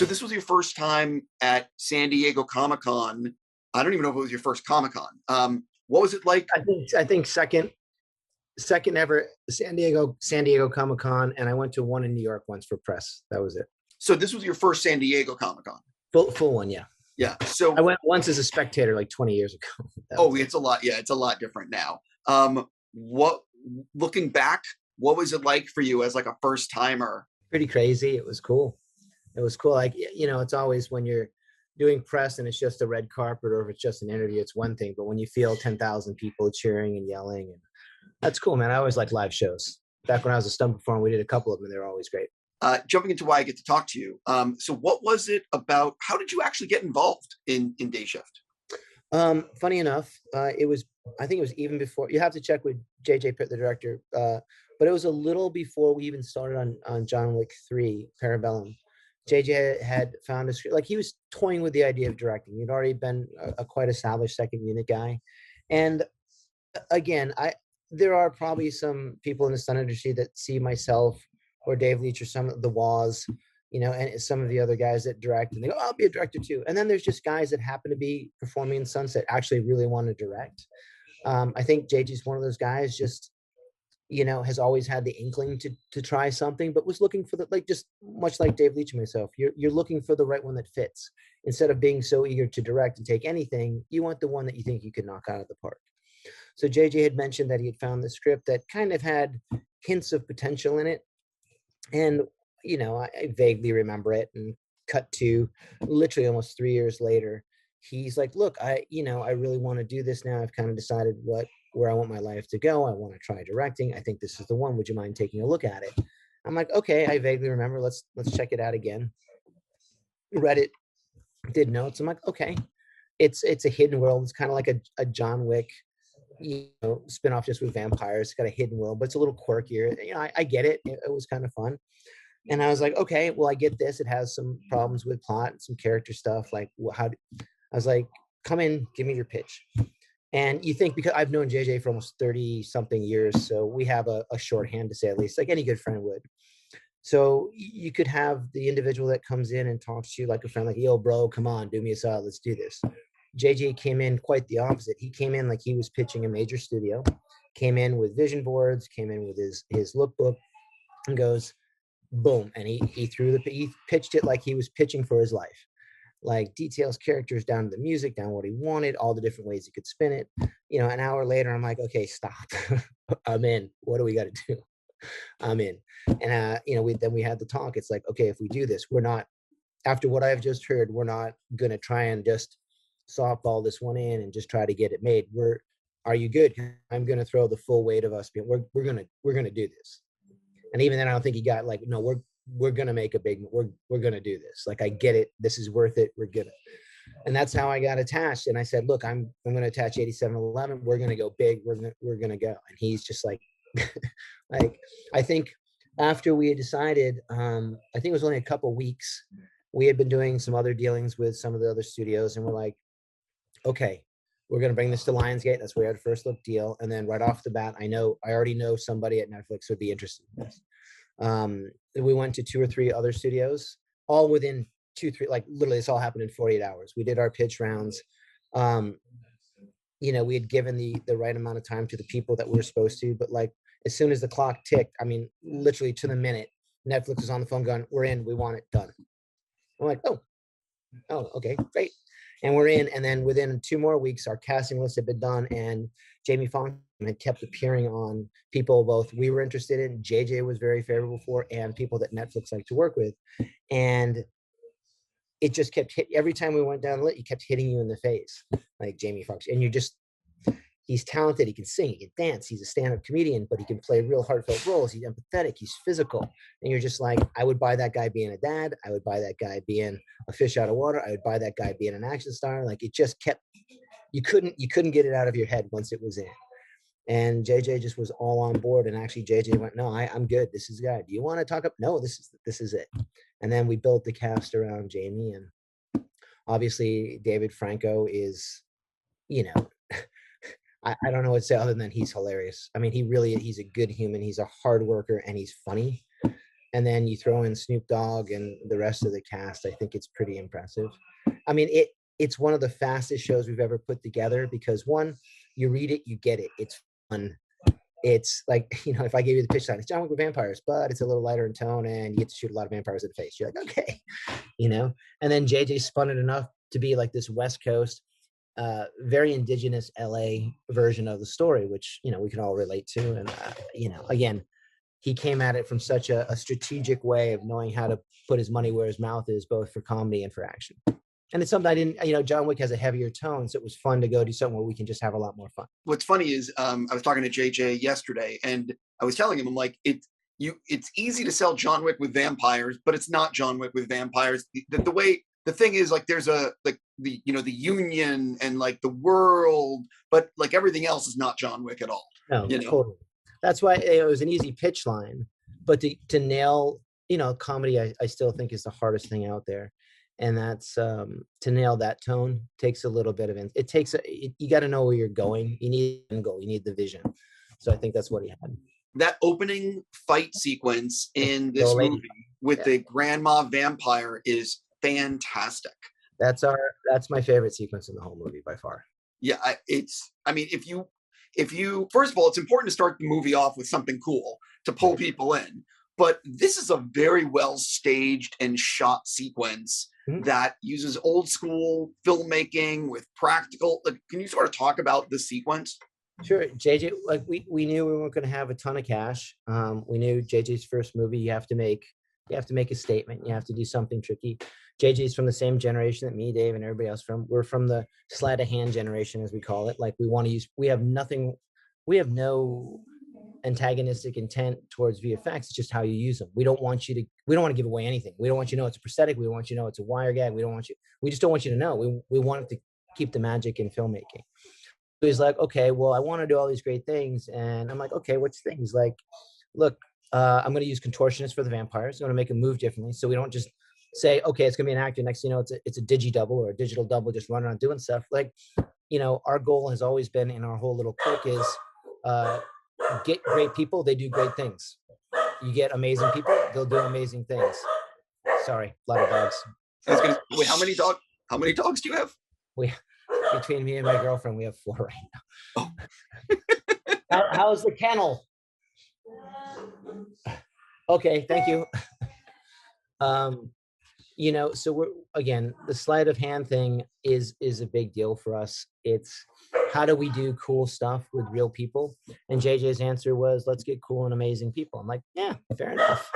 So this was your first time at San Diego Comic-Con. I don't even know if it was your first Comic-Con. What was it like? I think second ever San Diego Comic Con, and I went to one in New York once for press. That was it. So this was your first San Diego Comic-Con. Full one, yeah. Yeah. So I went once as a spectator like 20 years ago. it's a lot. Yeah, it's a lot different now. What looking back, what was it like for you as like a first timer? Pretty crazy. It was cool. Like, it's always when you're doing press and it's just a red carpet, or if it's just an interview, it's one thing. But when you feel 10,000 people cheering and yelling, and that's cool, man. I always like live shows. Back when I was a stunt performer, we did a couple of them, and they're always great. Jumping into why I get to talk to you. So what was it about? How did you actually get involved in Day Shift? Funny enough, I think it was even before. You have to check with JJ Pitt, the director, but it was a little before we even started on John Wick 3, Parabellum. JJ had found a script, like he was toying with the idea of directing. He'd already been a quite established second unit guy. And again, there are probably some people in the stunt industry that see myself or Dave Leitch or some of the Waz, and some of the other guys that direct, and they go, I'll be a director too. And then there's just guys that happen to be performing in Sunset actually really want to direct. I think JJ's one of those guys, just, has always had the inkling to try something, but was looking for just much like Dave Leitch and myself, you're looking for the right one that fits. Instead of being so eager to direct and take anything, you want the one that you think you could knock out of the park. So JJ had mentioned that he had found the script that kind of had hints of potential in it. And, I vaguely remember it, and cut to literally almost 3 years later, he's like, look, I really want to do this now. I've kind of decided where I want my life to go. I want to try directing. I think this is the one. Would you mind taking a look at it? I'm like, okay, I vaguely remember. Let's check it out again. Read it, did notes. I'm like, okay, it's a hidden world. It's kind of like a John Wick, spinoff just with vampires. It's got a hidden world, but it's a little quirkier. I get it. It was kind of fun. And I was like, okay, well, I get this. It has some problems with plot and some character stuff. Like, I was like, come in, give me your pitch. And you think, because I've known JJ for almost 30 something years, so we have a shorthand, to say at least, like any good friend would. So you could have the individual that comes in and talks to you like a friend, like, yo, bro, come on, do me a solid, let's do this. JJ came in quite the opposite. He came in like he was pitching a major studio, came in with vision boards, came in with his lookbook, and goes, boom. And he pitched it like he was pitching for his life. Like details, characters, down to the music, down what he wanted, all the different ways he could spin it. An hour later, I'm like, okay, stop. I'm in. What do we got to do? I'm in. And, we had the talk. It's like, okay, if we do this, we're not, after what I've just heard, we're not going to try and just softball this one in and just try to get it made. Are you good? I'm going to throw the full weight of us. We're going to do this. And even then, I don't think he got like, no, we're going to make a big, we're going to do this. Like, I get it. This is worth it. We're good. And that's how I got attached. And I said, look, I'm going to attach 8711. We're going to go big. We're going to go. And he's just like, like, I think after we had decided, I think it was only a couple weeks, we had been doing some other dealings with some of the other studios, and we're like, okay, we're going to bring this to Lionsgate. That's where we had a first look deal. And then right off the bat, I already know somebody at Netflix would be interested in this. We went to 2 or 3 other studios, all within 2-3, like literally this all happened in 48 hours. We did our pitch rounds. We had given the right amount of time to the people that we were supposed to, but like as soon as the clock ticked, I mean, literally to the minute, Netflix was on the phone going, we're in, we want it done. I'm like, oh, okay, great. And we're in. And then within 2 more weeks, our casting list had been done, and Jamie Foxx had kept appearing on people both we were interested in, JJ was very favorable for, and people that Netflix liked to work with. And it just kept every time we went down the list, he kept hitting you in the face, like Jamie Foxx. And he's talented. He can sing, he can dance. He's a stand-up comedian, but he can play real heartfelt roles. He's empathetic. He's physical. And you're just like, I would buy that guy being a dad. I would buy that guy being a fish out of water. I would buy that guy being an action star. Like, it just kept, you couldn't get it out of your head once it was in. And JJ just was all on board. And actually JJ went, no, I'm good. This is the guy. Do you want to talk up? No, this is it. And then we built the cast around Jamie. And obviously David Franco is, I don't know what to say other than he's hilarious. I mean, he's a good human. He's a hard worker, and he's funny. and then you throw in Snoop Dogg and the rest of the cast, I think it's pretty impressive. I mean, it's one of the fastest shows we've ever put together because one, you read it, you get it. It's fun. It's like, if I gave you the pitch line, it's John Wick with vampires, but it's a little lighter in tone and you get to shoot a lot of vampires in the face. You're like, okay, and then JJ spun it enough to be like this West Coast, very indigenous LA version of the story, which, we can all relate to. And, again, he came at it from such a strategic way of knowing how to put his money where his mouth is, both for comedy and for action. And it's something I didn't, John Wick has a heavier tone, so it was fun to go do something where we can just have a lot more fun. What's funny is I was talking to JJ yesterday, and I was telling him, I'm like, it's easy to sell John Wick with vampires, but it's not John Wick with vampires. The thing is, like, there's the union and like the world, but like everything else is not John Wick at all. No, totally. That's why it was an easy pitch line, but to nail, comedy, I still think is the hardest thing out there. And that's to nail that tone takes a little bit of you got to know where you're going. You need an goal, you need the vision. So I think that's what he had. That opening fight sequence in this movie with the grandma vampire is fantastic. That's my favorite sequence in the whole movie by far. Yeah, if you first of all, it's important to start the movie off with something cool to pull people in. But this is a very well staged and shot sequence that uses old school filmmaking with practical. Can you sort of talk about the sequence? Sure. JJ, like we knew we weren't going to have a ton of cash. We knew JJ's first movie, you have to make a statement. You have to do something tricky. JJ's from the same generation that me, Dave, and everybody else we're from the sleight of hand generation, as we call it. Like we have no antagonistic intent towards VFX. It's just how you use them. We don't want to give away anything. We don't want you to know it's a prosthetic. We don't want you to know it's a wire gag. We just don't want you to know. We want to keep the magic in filmmaking. So he's like, okay, well, I want to do all these great things. And I'm like, okay, what's the thing? He's like, look, I'm going to use contortionists for the vampires. I'm going to make them move differently. So we don't just say, okay, it's going to be an actor. Next thing you know, it's a digi double or a digital double just running around doing stuff. Like, our goal has always been in our whole little clique is, get great people, they do great things. You get amazing people, they'll do amazing things. Sorry, a lot of dogs. Wait, how many dogs do you have? Between me and my girlfriend, we have 4 right now. Oh. How's the kennel? Okay, thank you. So we're, again, the sleight of hand thing is a big deal for us. It's how do we do cool stuff with real people? And JJ's answer was, let's get cool and amazing people. I'm like, yeah, fair enough.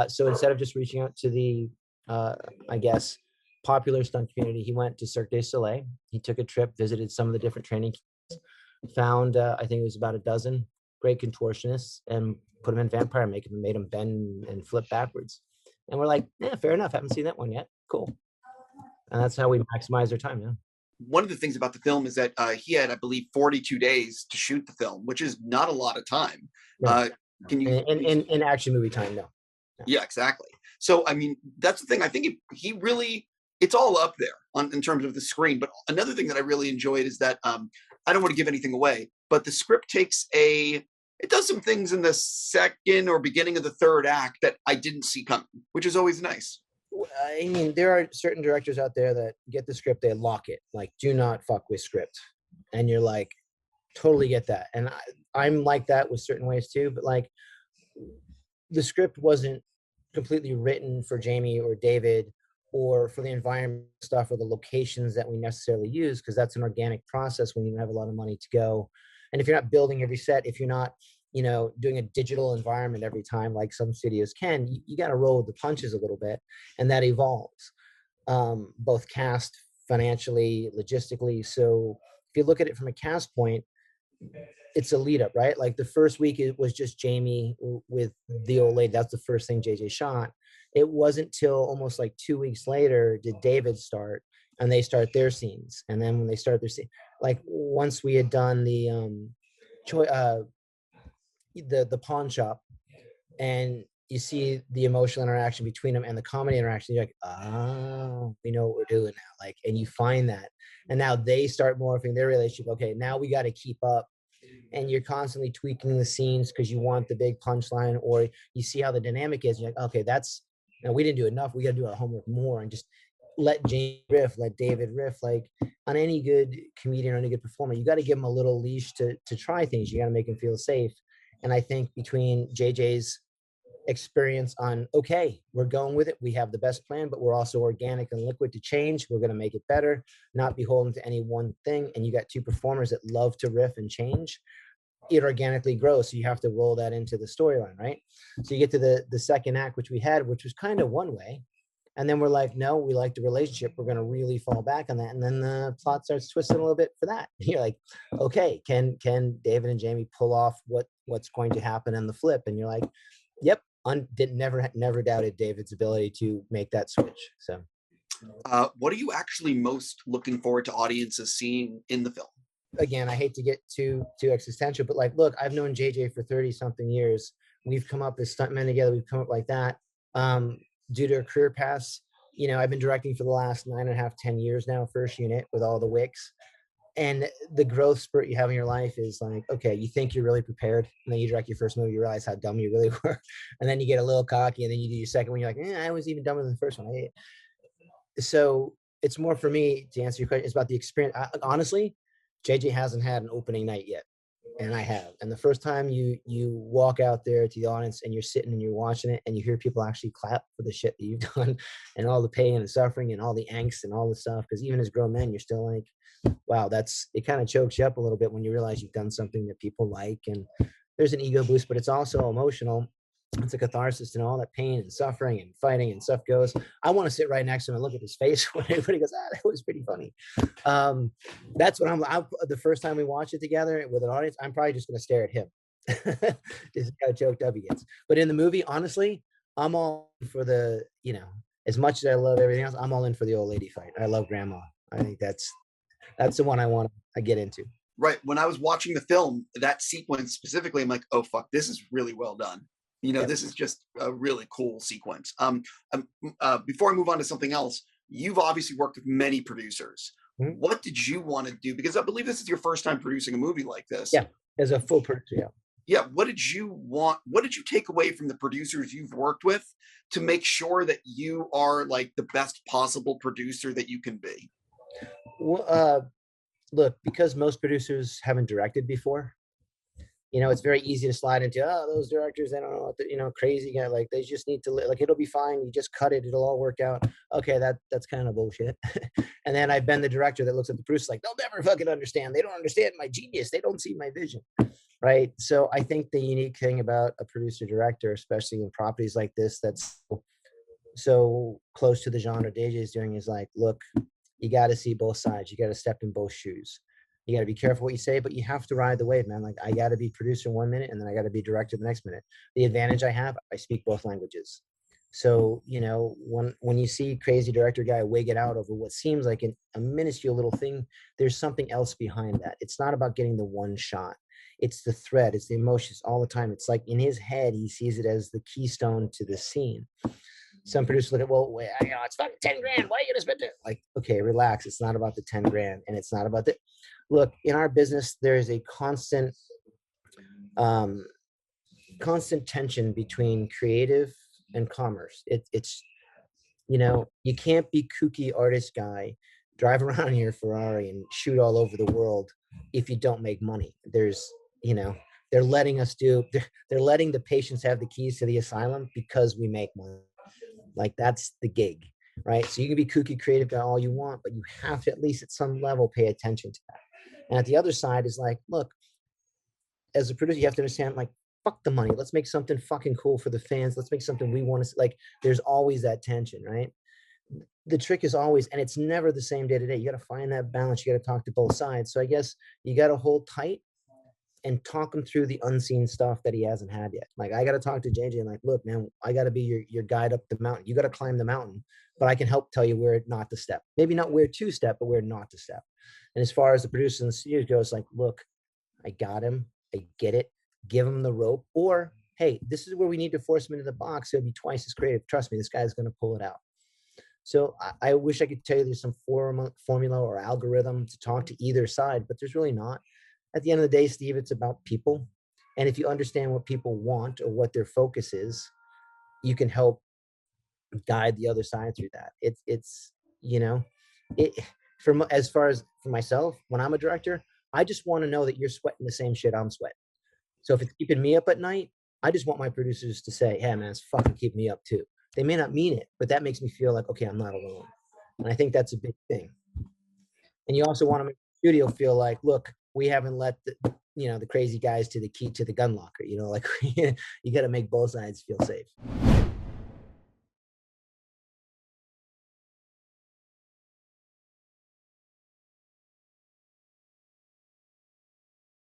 So instead of just reaching out to the, popular stunt community, he went to Cirque du Soleil. He took a trip, visited some of the different training camps, found, I think it was about a dozen great contortionists, and put them in vampire makeup and made them bend and flip backwards. And we're like, yeah, fair enough. Haven't seen that one yet. Cool. And that's how we maximize our time. Yeah. One of the things about the film is that he had, I believe, 42 days to shoot the film, which is not a lot of time. No. Can you in action movie time? No. Yeah, exactly. So, I mean, that's the thing. I think he really, it's all up there in terms of the screen. But another thing that I really enjoyed is that I don't want to give anything away, but the script it does some things in the second or beginning of the third act that I didn't see coming, which is always nice. I mean, there are certain directors out there that get the script, they lock it, like, do not fuck with script. And you're like, totally get that. And I'm like that with certain ways too, but like, the script wasn't completely written for Jamie or David or for the environment stuff or the locations that we necessarily use, because that's an organic process when you don't have a lot of money to go. And if you're not building every set, if you're not, doing a digital environment every time, like some studios can, you got to roll with the punches a little bit. And that evolves, both cast, financially, logistically. So if you look at it from a cast point, it's a lead up, right? Like the first week it was just Jamie with the old lady. That's the first thing JJ shot. It wasn't till almost like 2 weeks later did David start, and they start their scenes. And then when they start their scene, like once we had done the pawn shop, and you see the emotional interaction between them and the comedy interaction, you're like, oh, we know what we're doing now. Like, and you find that, and now they start morphing their relationship. Okay, now we got to keep up and you're constantly tweaking the scenes because you want the big punchline, or you see how the dynamic is. And you're like, okay, that's, we didn't do enough. We got to do our homework more and just let Jamie riff, let David riff. Like on any good comedian or any good performer, you got to give them a little leash to try things. You got to make them feel safe. And I think between JJ's experience on, okay, we're going with it, we have the best plan, but we're also organic and liquid to change, we're going to make it better, not beholden to any one thing, and you got two performers that love to riff and change, it organically grows. So you have to roll that into the storyline, right? So you get to the second act, which we had, which was kind of one way, and then we're like, no, we like the relationship, we're going to really fall back on that, and then the plot starts twisting a little bit for that. You're like, okay, can David and Jamie pull off what's going to happen in the flip? And you're like, yep. Never doubted David's ability to make that switch. So, what are you actually most looking forward to audiences seeing in the film? Again, I hate to get too existential, but like, look, I've known JJ for 30 something years. We've come up as stuntmen together. We've come up like that. Due to a career paths, I've been directing for the last 9.5, 10 years now, first unit with all the Wicks. And the growth spurt you have in your life is like, okay, you think you're really prepared, and then you direct your first movie, you realize how dumb you really were, and then you get a little cocky, and then you do your second one, you're like, I was even dumber than the first one. So it's more for me to answer your question. It's about the experience. Honestly, JJ hasn't had an opening night yet, and I have. And the first time you walk out there to the audience and you're sitting and you're watching it, and you hear people actually clap for the shit that you've done, and all the pain and the suffering and all the angst and all the stuff, because even as grown men, you're still like, wow, it kind of chokes you up a little bit when you realize you've done something that people like, and there's an ego boost, but it's also emotional. It's a catharsis, and all that pain and suffering and fighting and stuff goes. I want to sit right next to him and look at his face when everybody goes, that was pretty funny. That's what I'm the first time we watch it together with an audience, I'm probably just going to stare at him. Just how choked up he gets. But in the movie, honestly, I'm all for the, as much as I love everything else, I'm all in for the old lady fight. I love grandma. I think that's the one I want to get into. Right. When I was watching the film, that sequence specifically, I'm like, oh, fuck, this is really well done. Yep. This is just a really cool sequence. Before I move on to something else, you've obviously worked with many producers. Mm-hmm. What did you want to do? Because I believe this is your first time producing a movie like this. Yeah, as a full producer, yeah. Yeah. What did you want? What did you take away from the producers you've worked with to make sure that you are like the best possible producer that you can be? Well, look, because most producers haven't directed before, it's very easy to slide into, those directors, they don't know what crazy guy, like they just need to, like, it'll be fine, you just cut it, it'll all work out. Okay, that's kind of bullshit. And then I've been the director that looks at the producer like, they'll never fucking understand, they don't understand my genius, they don't see my vision, right? So I think the unique thing about a producer director, especially in properties like this that's so close to the genre DJ is doing, is like, look, you got to see both sides, you got to step in both shoes. You got to be careful what you say, but you have to ride the wave, man. Like, I got to be producer 1 minute, and then I got to be director the next minute. The advantage I have, I speak both languages. So, when you see crazy director guy wig it out over what seems like a minuscule little thing, there's something else behind that. It's not about getting the one shot. It's the thread. It's the emotions all the time. It's like in his head, he sees it as the keystone to the scene. Some producers look at, well, it's fucking 10 grand. Why are you going to spend it? Like, okay, relax. It's not about the 10 grand. And it's not about the, look, in our business, there is a constant tension between creative and commerce. It's, you can't be kooky artist guy, drive around in your Ferrari and shoot all over the world if you don't make money. There's, they're letting they're letting the patients have the keys to the asylum because we make money. Like, that's the gig, right? So you can be kooky creative guy all you want, but you have to at least at some level pay attention to that. And at the other side is like, look, as a producer, you have to understand, like, fuck the money. Let's make something fucking cool for the fans. Let's make something we want to see. Like, there's always that tension, right? The trick is always, and it's never the same day to day. You got to find that balance. You got to talk to both sides. So I guess you got to hold tight and talk him through the unseen stuff that he hasn't had yet. Like, I got to talk to JJ and like, look, man, I got to be your guide up the mountain. You got to climb the mountain, but I can help tell you where not to step. Maybe not where to step, but where not to step. And as far as the producer in the studio goes, like, look, I got him. I get it. Give him the rope. Or, hey, this is where we need to force him into the box. He'll be twice as creative. Trust me, this guy's going to pull it out. So I wish I could tell you there's some formula or algorithm to talk to either side, but there's really not. at the end of the day, Steve, it's about people. And if you understand what people want or what their focus is, you can help guide the other side through that. It's you know, it from as far as for myself, when I'm a director, I just want to know that you're sweating the same shit I'm sweating. So if it's keeping me up at night, I just want my producers to say, "Hey, man, it's fucking keep me up too." They may not mean it, but that makes me feel like, okay, I'm not alone. And I think that's a big thing. And you also want to make the studio feel like, look, we haven't let the crazy guys to the key to the gun locker. Like you got to make both sides feel safe.